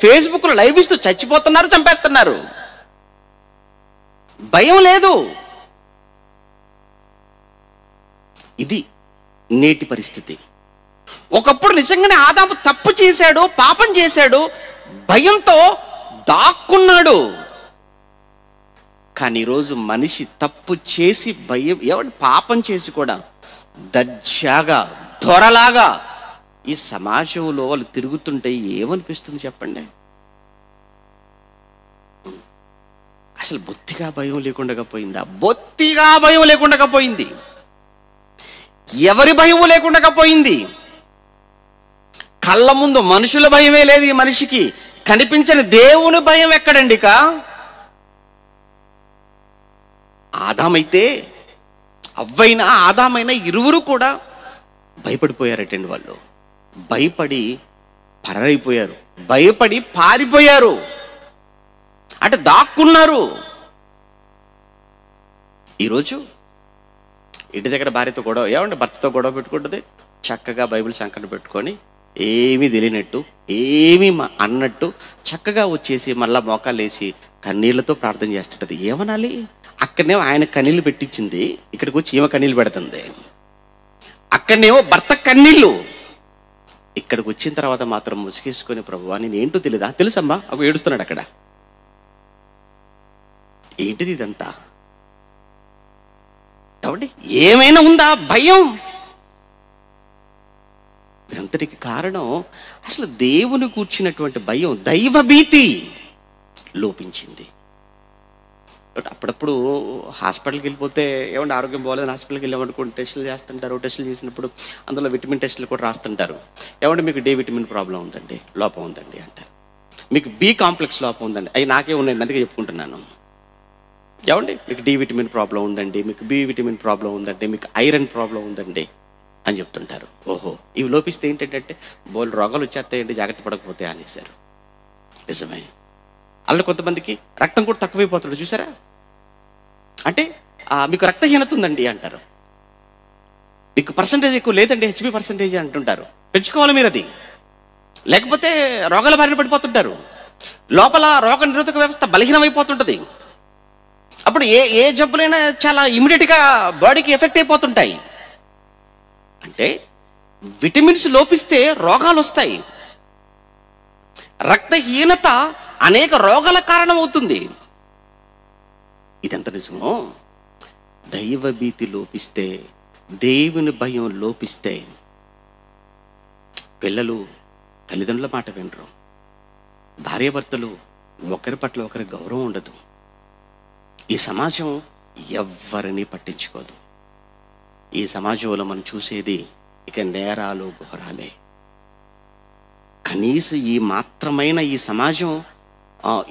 ఫేస్బుక్ లైవ్ ఇస్తూ చచ్చిపోతున్నారు, చంపేస్తున్నారు. భయం లేదు. ఇది నేటి పరిస్థితి. ఒకప్పుడు నిజంగానే ఆదాము తప్పు చేశాడు, పాపం చేశాడు, భయంతో దాక్కున్నాడు. కానీ ఈరోజు మనిషి తప్పు చేసి భయం, ఎవరి పాపం చేసి కూడా దర్జాగా దొరలాగా ఈ సమాజంలో వాళ్ళు తిరుగుతుంటే ఏమనిపిస్తుంది చెప్పండి? అసలు బొత్తిగా భయం లేకుండా పోయిందా? బొత్తిగా భయం లేకుండా పోయింది. ఎవరి భయం లేకుండా పోయింది. కళ్ళ ముందు మనుషుల భయమే లేదు ఈ మనిషికి. కనిపించని దేవుని భయం ఎక్కడండి? ఆదామైతే, అవ్వైనా ఆదామైనా ఇరువురు కూడా భయపడిపోయారటండి. వాళ్ళు భయపడి పరైపోయారు, భయపడి పారిపోయారు, అంటే దాక్కున్నారు. ఈరోజు ఇంటి దగ్గర భార్యతో గొడవ, ఏమంటే భర్తతో గొడవ పెట్టుకుంటుంది, చక్కగా బైబిల్ సంకటన పెట్టుకొని ఏమీ తెలియనట్టు, ఏమీ అన్నట్టు చక్కగా వచ్చేసి మళ్ళా మోకాలు వేసి కన్నీళ్లతో ప్రార్థన చేస్తుంటది. ఏమనాలి? అక్కడనేమో ఆయన కన్నీళ్ళు పెట్టించింది, ఇక్కడికి వచ్చి ఈమె కన్నీళ్ళు పెడుతుంది. అక్కడనేమో భర్త కన్నీళ్ళు, ఇక్కడికి వచ్చిన తర్వాత మాత్రం ముసుగేసుకొని ప్రభువా నేను ఏంటో తెలీదా? తెలుసమ్మా అవి ఏడుస్తున్నాడు అక్కడ. ఏంటిది ఇదంతా? కాబట్టి ఏమైనా ఉందా భయం? ఇదంతటికి కారణం అసలు దేవుని కూర్చున్నటువంటి భయం, దైవభీతి లోపించింది. అప్పుడప్పుడు హాస్పిటల్కి వెళ్ళిపోతే ఏమంటే ఆరోగ్యం బాగోలేదని హాస్పిటల్కి వెళ్ళామనుకోండి, టెస్టులు చేస్తుంటారు. టెస్టులు చేసినప్పుడు అందులో విటమిన్ టెస్టులు కూడా రాస్తుంటారు. ఏమంటే మీకు డి విటమిన్ ప్రాబ్లం ఉందండి, లోపం ఉందండి అంటారు. మీకు బి కాంప్లెక్స్ లోపం ఉందండి, అవి నాకే ఉన్నాయండి, అందుకే చెప్పుకుంటున్నాను. ఏమండి మీకు డి విటమిన్ ప్రాబ్లం ఉందండి, మీకు బి విటమిన్ ప్రాబ్లం ఉందండి, మీకు ఐరన్ ప్రాబ్లం ఉందండి అని చెప్తుంటారు. ఓహో, ఇవి లోపిస్తే ఏంటంటే బోల్ రోగాలు వచ్చేస్తాయండి జాగ్రత్త పడకపోతే అనేసారు. నిజమే. అలా కొంతమందికి రక్తం కూడా తక్కువైపోతుంది చూసారా, అంటే మీకు రక్తహీనత ఉందండి అంటారు, మీకు పర్సంటేజ్ ఎక్కువ లేదండి హెచ్బి పర్సంటేజ్ అంటుంటారు. పెంచుకోవాలి మీరు అది, లేకపోతే రోగాల బారిన పడిపోతుంటారు. లోపల రోగ నిరోధక వ్యవస్థ బలహీనమైపోతుంటుంది. అప్పుడు ఏ జబ్బులైనా చాలా ఇమీడియట్గా బాడీకి ఎఫెక్ట్ అయిపోతుంటాయి. అంటే విటమిన్స్ లోపిస్తే రోగాలు వస్తాయి. రక్తహీనత అనేక రోగాల కారణమవుతుంది. ఇదెంత నిజమో, దైవ భీతి లోపిస్తే, దేవుని భయం లోపిస్తే పిల్లలు తల్లిదండ్రుల మాట వినరు, భార్యాభర్తలు ఒకరి పట్ల ఒకరి గౌరవం ఉండదు, ఈ సమాజం ఎవ్వరిని పట్టించుకోదు. ఈ సమాజంలో మనం చూసేది ఇక నేరాలు ఘోరాలే. కనీసం ఈ మాత్రమైన ఈ సమాజం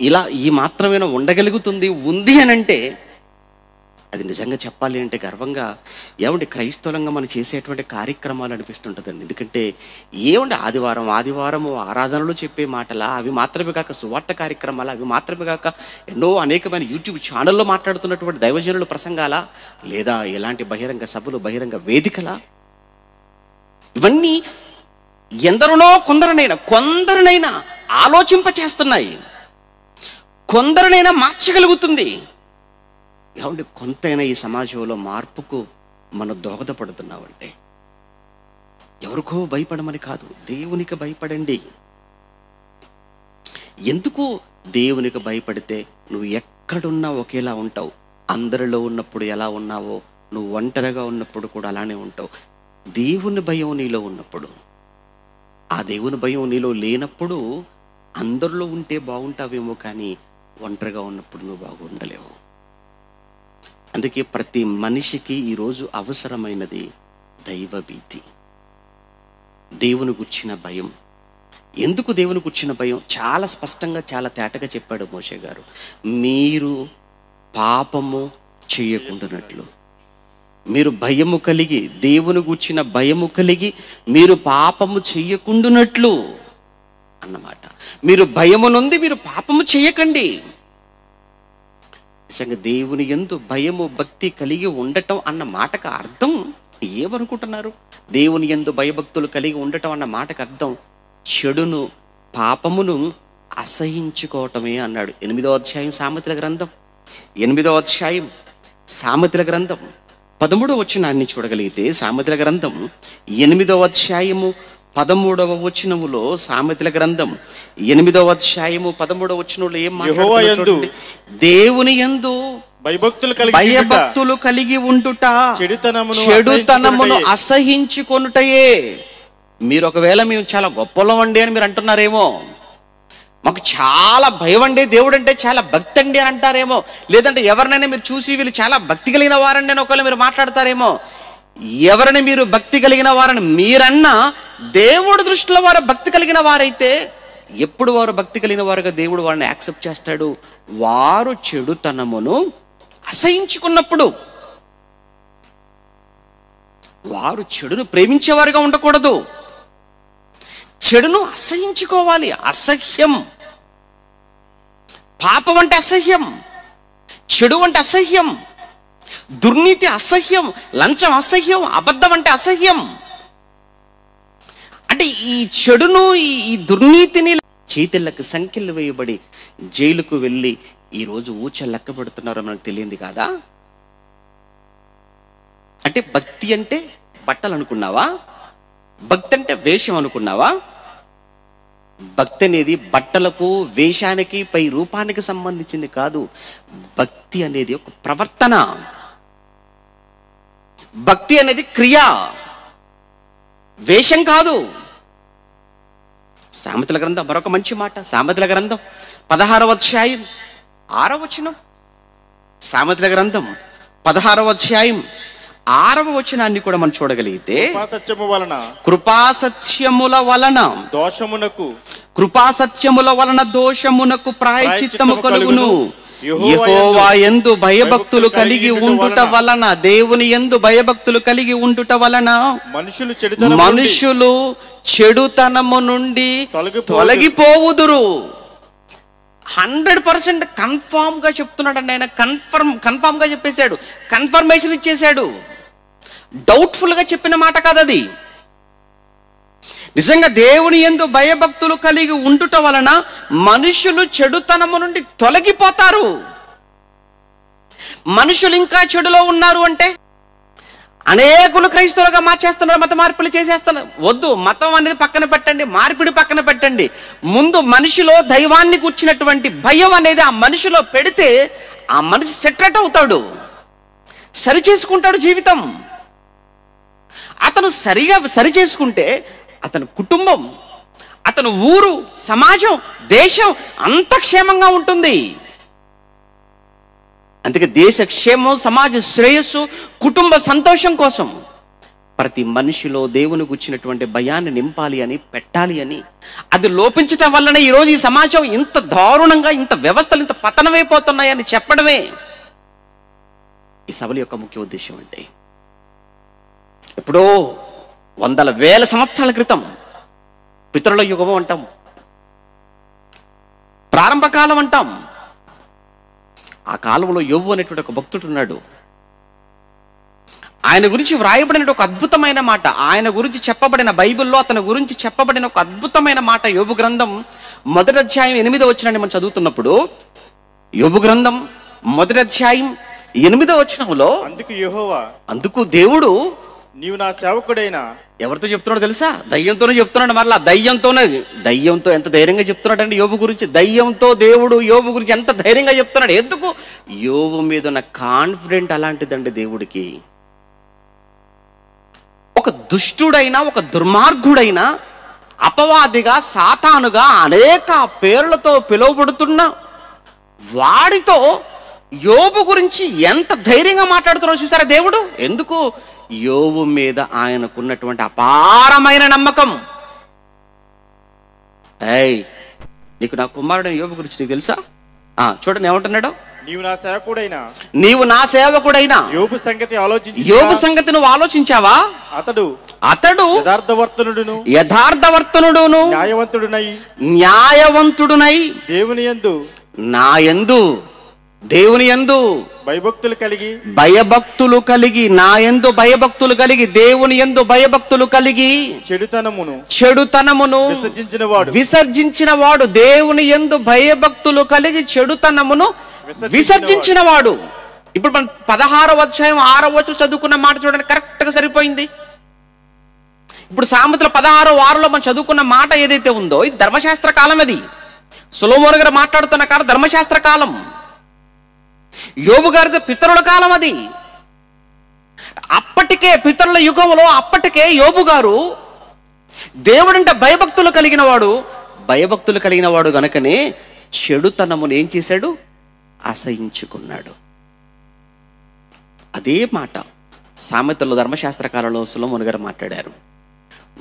ఇలా ఈ మాత్రమైన ఉండగలుగుతుంది ఉంది అని అంటే అది నిజంగా చెప్పాలి అంటే గర్వంగా ఏమంటే క్రైస్తవులంగా మనం చేసేటువంటి కార్యక్రమాలు అనిపిస్తుంటుందండి. ఎందుకంటే ఏమంటే ఆదివారము ఆరాధనలో చెప్పే మాటలా, అవి మాత్రమే కాక సువార్త కార్యక్రమాలు, అవి మాత్రమే కాక ఎన్నో అనేకమైన యూట్యూబ్ ఛానల్లో మాట్లాడుతున్నటువంటి దైవజనుల ప్రసంగాలా, లేదా ఎలాంటి బహిరంగ సభలు, బహిరంగ వేదికలా, ఇవన్నీ ఎందరినో కొందరినైనా ఆలోచింపచేస్తున్నాయి, కొందరినైనా మార్చగలుగుతుంది. ఏమంటే కొంతైనా ఈ సమాజంలో మార్పుకు మనం దోహదపడుతున్నామంటే ఎవరికో భయపడమని కాదు, దేవునికి భయపడండి. ఎందుకు దేవునికి భయపడితే నువ్వు ఎక్కడున్నా ఒకేలా ఉంటావు. అందరిలో ఉన్నప్పుడు ఎలా ఉన్నావో నువ్వు ఒంటరిగా ఉన్నప్పుడు కూడా అలానే ఉంటావు. దేవుని భయం నీలో ఉన్నప్పుడు, ఆ దేవుని భయం నీలో లేనప్పుడు అందరిలో ఉంటే బాగుంటావేమో, కానీ ఒంటరిగా ఉన్నప్పుడు నువ్వు బాగుండలేవు. అందుకే ప్రతి మనిషికి ఈరోజు అవసరమైనది దైవ భీతి, దేవుని గుర్చిన భయం. ఎందుకు దేవుని గుర్చిన భయం? చాలా స్పష్టంగా చాలా తేటగా చెప్పాడు మోషే గారు. మీరు పాపము చేయకుండానట్లు, మీరు భయము కలిగి, దేవుని గుర్చిన భయము కలిగి మీరు పాపము చెయ్యకుండానట్లు అన్నమాట. మీరు భయము నుండి మీరు పాపము చేయకండి. నిజంగా దేవుని యందు భయము భక్తి కలిగి ఉండటం అన్న మాటకు అర్థం ఏమనుకుంటున్నారు? దేవుని యందు భయభక్తులు కలిగి ఉండటం అన్న మాటకు అర్థం చెడును, పాపమును అసహించుకోవటమే అన్నాడు. 8వ అధ్యాయం సామెతల గ్రంథం, 8వ అధ్యాయం సామెతల గ్రంథం 13వ వచనాన్ని చూడగలిగితే, సామెతల గ్రంథం 8వ అధ్యాయము 13వ వచనములో, సామెతల గ్రంథం 8వ అధ్యాయము 13వ వచనంలో ఏం మాట్లాడుతున్నాడు? దేవుని యందు భయభక్తులు కలిగి ఉండుట, చెడుతనమును అసహించుకొనుటయే. మీరు ఒకవేళ మేము చాలా గొప్పలం అండి అని మీరు అంటున్నారేమో, మాకు చాలా భయం అండి, దేవుడు అంటే చాలా భక్తి అండి అని అంటారేమో, లేదంటే ఎవరినైనా మీరు చూసి వీళ్ళు చాలా భక్తి కలిగిన వారండి అని ఒకవేళ మీరు మాట్లాడతారేమో. ఎవరిని మీరు భక్తి కలిగిన వారని మీరన్నా, దేవుడు దృష్టిలో వారు భక్తి కలిగిన వారైతే ఎప్పుడు వారు భక్తి కలిగిన వారుగా దేవుడు వారిని యాక్సెప్ట్ చేస్తాడు? వారు చెడుతనమును అసహించుకున్నప్పుడు. వారు చెడును ప్రేమించేవారుగా ఉండకూడదు, చెడును అసహించుకోవాలి. అసహ్యం, పాపం అంటే అసహ్యం, చెడు అంటే అసహ్యం, దుర్నీతి అసహ్యం, లంచం అసహ్యం, అబద్ధం అంటే అసహ్యం. అంటే ఈ చెడును, ఈ దుర్నీతిని చేతులకు సంఖ్యలు వేయబడి జైలుకు వెళ్ళి ఈరోజు ఊచ లెక్క పెడుతున్నారో మనకు తెలియంది కాదా? అంటే భక్తి అంటే బట్టలు అనుకున్నావా? భక్తి అంటే వేషం అనుకున్నావా? భక్తి అనేది బట్టలకు, వేషానికి, పై రూపానికి సంబంధించింది కాదు. భక్తి అనేది ఒక ప్రవర్తన, భక్తి అనేది క్రియ, వేషం కాదు. సామెతల గ్రంథం మరొక మంచి మాట, సామెతల గ్రంథం 16వ అధ్యాయం 6వ వచనం. సామెతల గ్రంథం 16వ అధ్యాయం 6వ వచనాన్ని కూడా మనం చూడగలిగితే, కృపాసత్యముల వలన కృపాసత్యముల వలన దోషమునకు ప్రాయశ్చిత్తము కలుగును. యెహోవా యందు భయభక్తులు కలిగి ఉండుట వలన, దేవుని యందు భయభక్తులు కలిగి ఉండుట వలన మనుషులు చెడుతనము నుండి తొలగిపోవుదురు. 100% కన్ఫామ్ గా చెప్తున్నాడండి ఆయన. కన్ఫామ్ గా చెప్పేశాడు, కన్ఫర్మేషన్ ఇచ్చేశాడు. డౌట్ఫుల్ గా చెప్పిన మాట కాదు అది. నిజంగా దేవుని యందు భయభక్తులు కలిగి ఉండుట వలన మనుషులు చెడుతనము నుండి తొలగిపోతారు. మనుషులు ఇంకా చెడులో ఉన్నారు అంటే అనేకులు క్రైస్తవులుగా మార్చేస్తున్నారు, మత మార్పులు చేసేస్తున్నారు. వద్దు, మతం అనేది పక్కన పెట్టండి, మార్పిడి పక్కన పెట్టండి. ముందు మనిషిలో దైవాన్ని కూర్చున్నటువంటి భయం అనేది ఆ మనిషిలో పెడితే ఆ మనిషి సెటరేట్ అవుతాడు, సరి చేసుకుంటాడు జీవితం. అతను సరి చేసుకుంటే అతని కుటుంబం, అతని ఊరు, సమాజం, దేశం అంత క్షేమంగా ఉంటుంది. అందుకే దేశ క్షేమం, సమాజ శ్రేయస్సు, కుటుంబ సంతోషం కోసం ప్రతి మనిషిలో దేవునికి వచ్చినటువంటి భయాన్ని నింపాలి అని, పెట్టాలి అని. అది లోపించటం వల్లనే ఈరోజు ఈ సమాజం ఇంత దారుణంగా, ఇంత వ్యవస్థలు ఇంత పతనమైపోతున్నాయని చెప్పడమే ఈ సభల యొక్క ముఖ్య ఉద్దేశం. అంటే ఎప్పుడో వందల వేల సంవత్సరాల క్రితం పితరుల యుగము అంటాం, ప్రారంభకాలం అంటాం. ఆ కాలంలో యోబు అనేటువంటి ఒక భక్తుడు ఉన్నాడు. ఆయన గురించి వ్రాయబడిన ఒక అద్భుతమైన మాట, ఆయన గురించి చెప్పబడిన బైబిల్లో అతని గురించి చెప్పబడిన ఒక అద్భుతమైన మాట యోబు గ్రంథం 1వ అధ్యాయం 8వ వచనాన్ని మనం చదువుతున్నప్పుడు, యోబు గ్రంథం 1వ అధ్యాయం 8వ వచనంలో, అందుకు దేవుడు నీవు నా సేవకుడైనా, ఎవరితో చెప్తున్నాడు తెలుసా? దయ్యంతోనే చెప్తున్నాడు. మరలా దయ్యంతో ఎంత ధైర్యంగా చెప్తున్నాడు అండి యోబు గురించి. దయ్యంతో దేవుడు యోబు గురించి ఎంత ధైర్యంగా చెప్తున్నాడు. ఎందుకు? యోబు మీద ఉన్న కాన్ఫిడెంట్ అలాంటిదండి దేవుడికి. ఒక దుష్టుడైనా, ఒక దుర్మార్గుడైనా, అపవాదిగా, సాతానుగా అనేక పేర్లతో పిలువబడుతున్న వాడితో యోబు గురించి ఎంత ధైర్యంగా మాట్లాడుతున్నాడు చూసారా దేవుడు. ఎందుకు? యోబు మీద ఆయనకున్నటువంటి అపారమైన నమ్మకం. నీకు నా కుమారుడైన యోబు గురించి నీకు తెలుసా? చూడండి ఏమంటున్నాడు, నీవు నా సేవకుడైనా యోబు సంగతి నువ్వు ఆలోచించావా? అతడు యథార్థవర్తనుడును న్యాయవంతుడునై దేవుని యందు భయభక్తులు కలిగి నా యందు భయభక్తులు కలిగి దేవుని యందు భయభక్తులు కలిగి చెడుతనమును విసర్జించిన వాడు దేవుని యందు భయభక్తులు కలిగి చెడుతనమును విసర్జించిన వాడు. ఇప్పుడు మనం 16వ అధ్యాయం 6వ వచనం చదువుకున్న మాట చూడండి, కరెక్ట్ గా సరిపోయింది. ఇప్పుడు సామెతల 16:6లో మనం చదువుకున్న మాట ఏదైతే ఉందో ఇది ధర్మశాస్త్ర కాలం. అది సొలొమోను గారు మాట్లాడుతున్న కాలం ధర్మశాస్త్ర కాలం. యోబు గారి పితరుల కాలం అది. అప్పటికే పితరుల యుగంలో అప్పటికే యోబు గారు దేవుడంటే భయభక్తులు కలిగిన వాడు గనుకనే చెడుతనమును ఏం చేశాడు? అసహించుకున్నాడు. అదే మాట సామెతల్లో ధర్మశాస్త్ర కాలంలో సొలొమోను గారు మాట్లాడారు.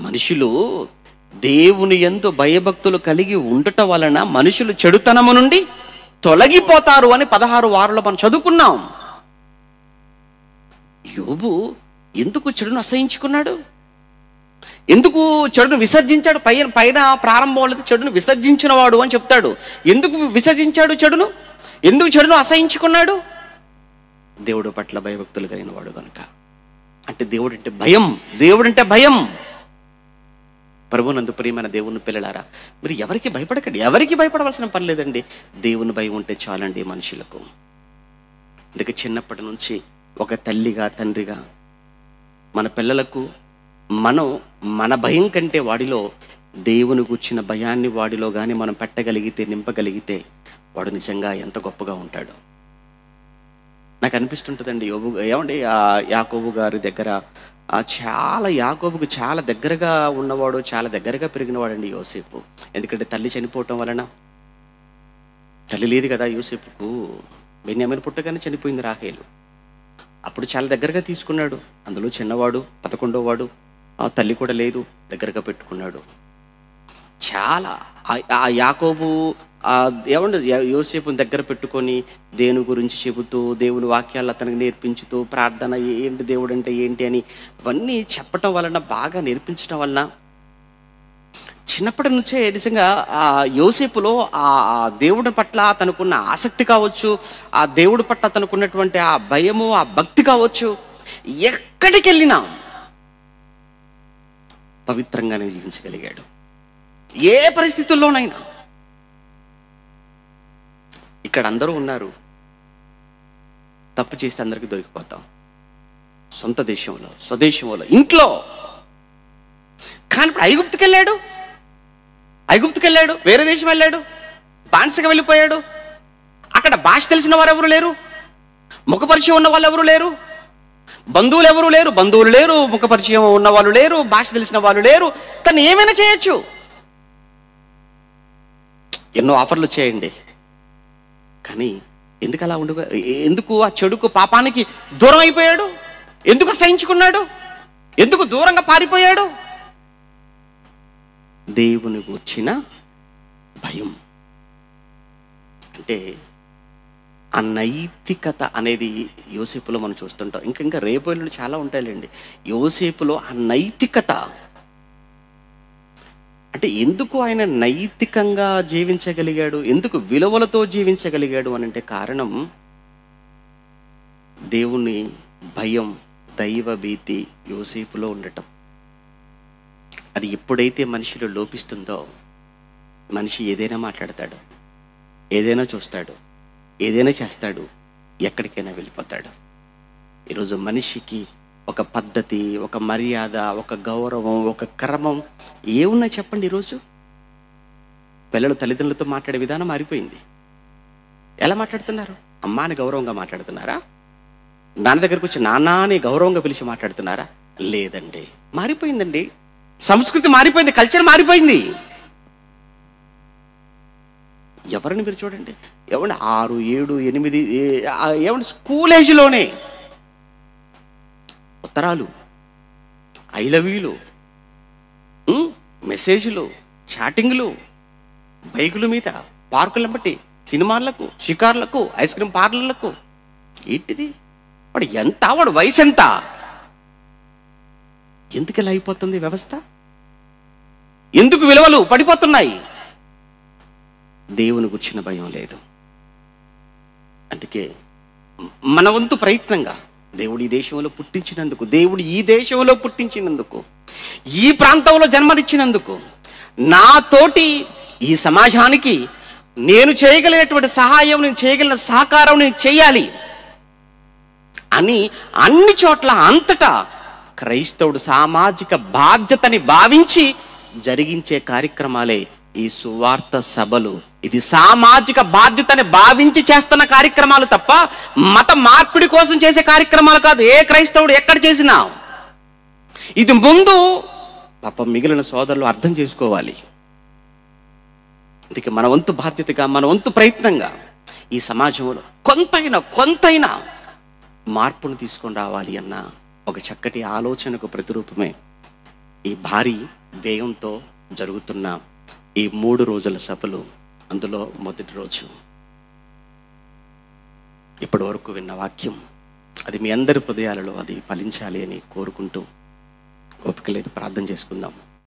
మనుషులు దేవుని యందు భయభక్తులు కలిగి ఉండట వలన మనుషులు చెడుతనము నుండి తొలగిపోతారు అని 16:6లో మనం చదువుకున్నాం. యోబు ఎందుకు చెడును అసహించుకున్నాడు? ఎందుకు చెడును విసర్జించాడు? పైన ప్రారంభంలో చెడును విసర్జించిన వాడు అని చెప్తాడు. ఎందుకు విసర్జించాడు చెడును? ఎందుకు చెడును అసహించుకున్నాడు? దేవుడు పట్ల భయభక్తులు కలిగిన వాడు కనుక. అంటే దేవుడంటే భయం. ప్రభునందు ప్రియమైన దేవుని పిల్లలారా, మీరు ఎవరికి భయపడకండి, ఎవరికి భయపడవలసిన పని లేదండి. దేవుని భయం ఉంటే చాలండి మనుషులకు. అందుకే చిన్నప్పటి నుంచి ఒక తల్లిగా, తండ్రిగా మన పిల్లలకు మనం మన భయం కంటే వాడిలో దేవుని కూర్చిన భయాన్ని వాడిలో కానీ మనం పెట్టగలిగితే, నింపగలిగితే వాడు నిజంగా ఎంత గొప్పగా ఉంటాడు. నాకు అనిపిస్తుంటుందండి యాకోబు గారి దగ్గర యాకోబుకు చాలా దగ్గరగా ఉన్నవాడు, చాలా దగ్గరగా పెరిగినవాడండి యోసేపు. ఎందుకంటే తల్లి చనిపోవటం వలన, తల్లి లేదు కదా యోసేపుకు, బెన్యామీను పుట్టగానే చనిపోయింది రాహేలు. అప్పుడు చాలా దగ్గరగా తీసుకున్నాడు. అందులో చిన్నవాడు, 11వ వాడు, తల్లి కూడా లేదు, దగ్గరగా పెట్టుకున్నాడు. చాలా ఆ యాకోబు ఏమంటే యోసేపుని దగ్గర పెట్టుకొని దేవుని గురించి చెబుతూ దేవుని వాక్యాలు అతనికి నేర్పించుతూ ప్రార్థన ఏంటి దేవుడు అంటే ఏంటి అని అవన్నీ చెప్పటం వలన బాగా నేర్పించడం వలన చిన్నప్పటి నుంచే నిజంగా ఆ యోసేపులో ఆ దేవుడి పట్ల తనకున్న ఆసక్తి కావచ్చు, ఆ దేవుడి పట్ల తనకున్నటువంటి ఆ భయము, ఆ భక్తి కావచ్చు, ఎక్కడికి వెళ్ళినా పవిత్రంగానే జీవించగలిగాడు. ఏ పరిస్థితుల్లోనైనా. ఇక్కడ అందరూ ఉన్నారు, తప్పు చేస్తే అందరికీ దొరికిపోతాం. సొంత దేశంలో, స్వదేశంలో, ఇంట్లో. కానీ ఇప్పుడు ఐగుప్తుకి వెళ్ళాడు, వేరే దేశం వెళ్ళాడు, బానిసగా వెళ్ళిపోయాడు. అక్కడ భాష తెలిసిన వారు ఎవరు లేరు, ముఖపరిచయం ఉన్న వాళ్ళు ఎవరు లేరు, బంధువులు లేరు, ముఖపరిచయం ఉన్న వాళ్ళు లేరు, భాష తెలిసిన వాళ్ళు లేరు. తను ఏమైనా చేయొచ్చు. ఎన్నో ఆఫర్లు వచ్చాయండి. కానీ ఎందుకు అలా ఎందుకు ఆ చెడుకు పాపానికి దూరం అయిపోయాడు? ఎందుకు అసహించుకున్నాడు? ఎందుకు దూరంగా పారిపోయాడు? దేవుని గూర్చిన భయం. అంటే ఆ నైతికత అనేది యోసేపులో మనం చూస్తుంటాం. ఇంకా రేపు చాలా ఉంటాయిలేండి. యోసేపులో ఆ నైతికత అంటే ఎందుకు ఆయన నైతికంగా జీవించగలిగాడు, ఎందుకు విలువలతో జీవించగలిగాడు అని అంటే కారణం దేవుని భయం, దైవ భీతి యోసేపులో ఉండటం. అది ఎప్పుడైతే మనిషిలో లోపిస్తుందో మనిషి ఏదైనా మాట్లాడతాడు, ఏదైనా చూస్తాడు, ఏదైనా చేస్తాడు, ఎక్కడికైనా వెళ్ళిపోతాడు. ఈరోజు మనిషికి ఒక పద్ధతి, ఒక మర్యాద, ఒక గౌరవం, ఒక క్రమం ఏమున్నాయి చెప్పండి? ఈరోజు పిల్లలు తల్లిదండ్రులతో మాట్లాడే విధానం మారిపోయింది. ఎలా మాట్లాడుతున్నారు? అమ్మ అని గౌరవంగా మాట్లాడుతున్నారా? నాన్న దగ్గరకు వచ్చి నాన్న అని గౌరవంగా పిలిచి మాట్లాడుతున్నారా? లేదండి, మారిపోయిందండి. సంస్కృతి మారిపోయింది, కల్చర్ మారిపోయింది. ఎవరిని మీరు చూడండి, ఏమండి 6, 7, 8 ఏమండి స్కూల్ ఏజ్లోనే ఉత్తరాలు, ఐ లవ్ యూలు, మెసేజ్లు, చాటింగ్లు, బైకుల మీద, పార్కులను బట్టి, సినిమాలకు, షికార్లకు, ఐస్ క్రీమ్ పార్లర్లకు. ఏంటిది? వాడు వయసు ఎంత? ఎందుకు ఇలా అయిపోతుంది వ్యవస్థ? ఎందుకు విలువలు పడిపోతున్నాయి? దేవుని గుర్చిన భయం లేదు. అందుకే మన వంతు ప్రయత్నంగా దేవుడు ఈ దేశంలో పుట్టించినందుకు, దేవుడు ఈ దేశంలో పుట్టించినందుకు, ఈ ప్రాంతంలో జన్మనిచ్చినందుకు, నాతోటి ఈ సమాజానికి నేను చేయగలిగినటువంటి సహాయం, నేను చేయగలిగిన సహకారం నేను చేయాలి అని అన్ని చోట్ల అంతటా క్రైస్తవుడు సామాజిక బాధ్యతని భావించి జరిగించే కార్యక్రమాలే ఈ సువార్త సభలు. ఇది సామాజిక బాధ్యతని భావించి చేస్తున్న కార్యక్రమాలు తప్ప మత మార్పిడి కోసం చేసే కార్యక్రమాలు కాదు. ఏ క్రైస్తవుడు ఎక్కడ చేసినా ఇది ముందు పాపం మిగిలిన సోదరులు అర్థం చేసుకోవాలి. అందుకే మన వంతు బాధ్యతగా, మన వంతు ప్రయత్నంగా ఈ సమాజంలో కొంతైనా మార్పును తీసుకొని రావాలి అన్న ఒక చక్కటి ఆలోచనకు ప్రతిరూపమే ఈ భారీ వ్యయంతో జరుగుతున్న ఈ 3 రోజుల సభలు. అందులో మొదటి రోజు ఇప్పటి వరకు విన్న వాక్యం అది మీ అందరి హృదయాలలో అది ఫలించాలి అని కోరుకుంటూ, ఓపిక లేదు, ప్రార్థన చేసుకుందాం.